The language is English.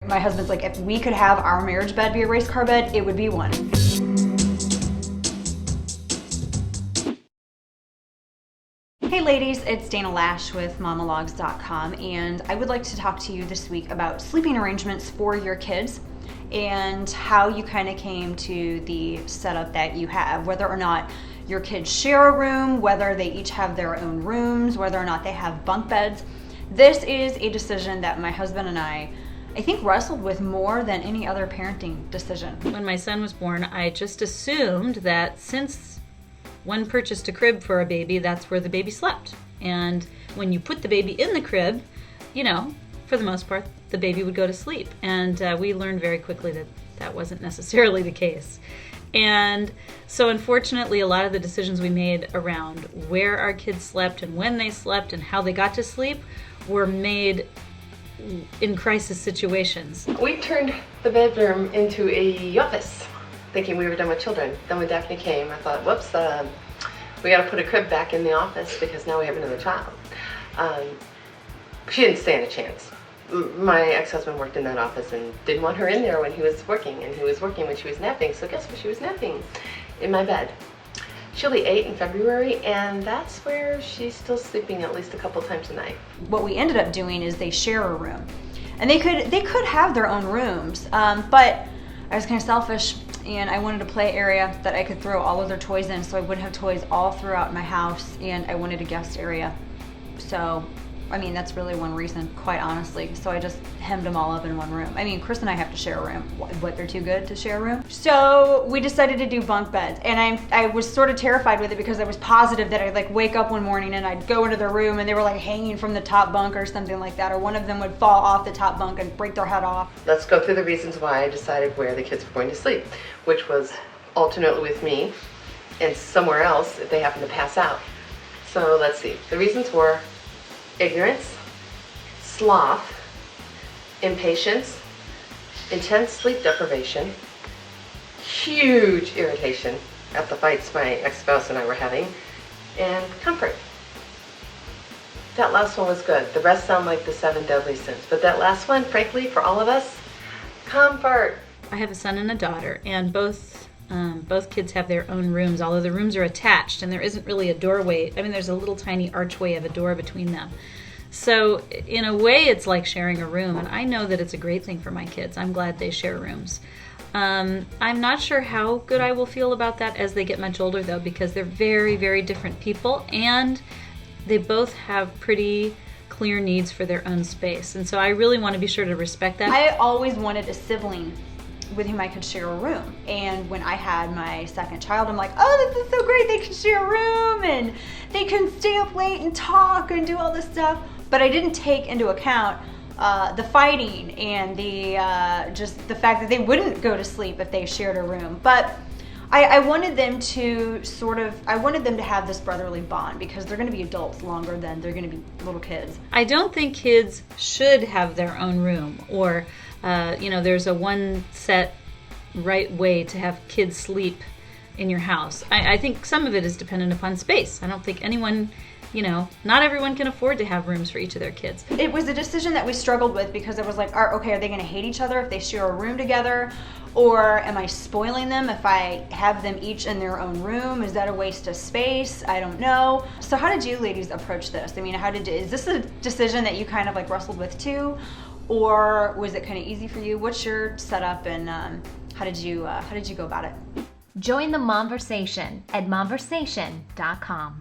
My husband's like, if we could have our marriage bed be a race car bed, it would be one. Hey ladies, it's Loesch with Mamalogues.com, and I would like to talk to you this week about sleeping arrangements for your kids and how you kind of came to the setup that you have, whether or not your kids share a room, whether they each have their own rooms, whether or not they have bunk beds. This is a decision that my husband and I think wrestled with more than any other parenting decision. When my son was born, I just assumed that since one purchased a crib for a baby, that's where the baby slept. And when you put the baby in the crib, you know, for the most part, the baby would go to sleep. And we learned very quickly that that wasn't necessarily the case. And so unfortunately, a lot of the decisions we made around where our kids slept and when they slept and how they got to sleep were made in crisis situations. We turned the bedroom into a office, thinking we were done with children. Then when Daphne came, I thought, whoops, we got to put a crib back in the office because now we have another child. She didn't stand a chance. My ex-husband worked in that office and didn't want her in there when he was working, and he was working when she was napping, so guess where she was napping? In my bed. She'll be 8 in February, and that's where she's still sleeping at least a couple times a night. What we ended up doing is they share a room, and they could have their own rooms, but I was kind of selfish, and I wanted a play area that I could throw all of their toys in, so I wouldn't have toys all throughout my house, and I wanted a guest area. So, I mean, that's really one reason, quite honestly. So I just hemmed them all up in one room. I mean, Chris and I have to share a room. What, they're too good to share a room? So we decided to do bunk beds. And I was sort of terrified with it because I was positive that I'd like wake up one morning and I'd go into their room and they were like hanging from the top bunk or something like that. Or one of them would fall off the top bunk and break their head off. Let's go through the reasons why I decided where the kids were going to sleep, which was alternately with me and somewhere else if they happen to pass out. So let's see. The reasons were ignorance, sloth, impatience, intense sleep deprivation, huge irritation at the fights my ex-spouse and I were having, and comfort. That last one was good. The rest sound like the 7 deadly sins. But that last one, frankly, for all of us, comfort. I have a son and a daughter, and both kids have their own rooms, although the rooms are attached and there isn't really a doorway. I mean, there's a little tiny archway of a door between them. So in a way, it's like sharing a room, and I know that it's a great thing for my kids. I'm glad they share rooms. I'm not sure how good I will feel about that as they get much older, though, because they're very, very different people, and they both have pretty clear needs for their own space. And so I really want to be sure to respect that. I always wanted a sibling with whom I could share a room. And when I had my second child, I'm like, oh, this is so great. They can share a room and they can stay up late and talk and do all this stuff. But I didn't take into account the fighting and the just the fact that they wouldn't go to sleep if they shared a room. But I wanted them to I wanted them to have this brotherly bond because they're going to be adults longer than they're going to be little kids. I don't think kids should have their own room, or there's a one set right way to have kids sleep in your house. I think some of it is dependent upon space. I don't think anyone, not everyone can afford to have rooms for each of their kids. It was a decision that we struggled with because it was like, okay, are they going to hate each other if they share a room together? Or am I spoiling them if I have them each in their own room? Is that a waste of space? I don't know. So how did you ladies approach this? I mean, is this a decision that you kind of like wrestled with too? Or was it kind of easy for you? What's your setup, and how did you go about it? Join the Momversation at Momversation.com.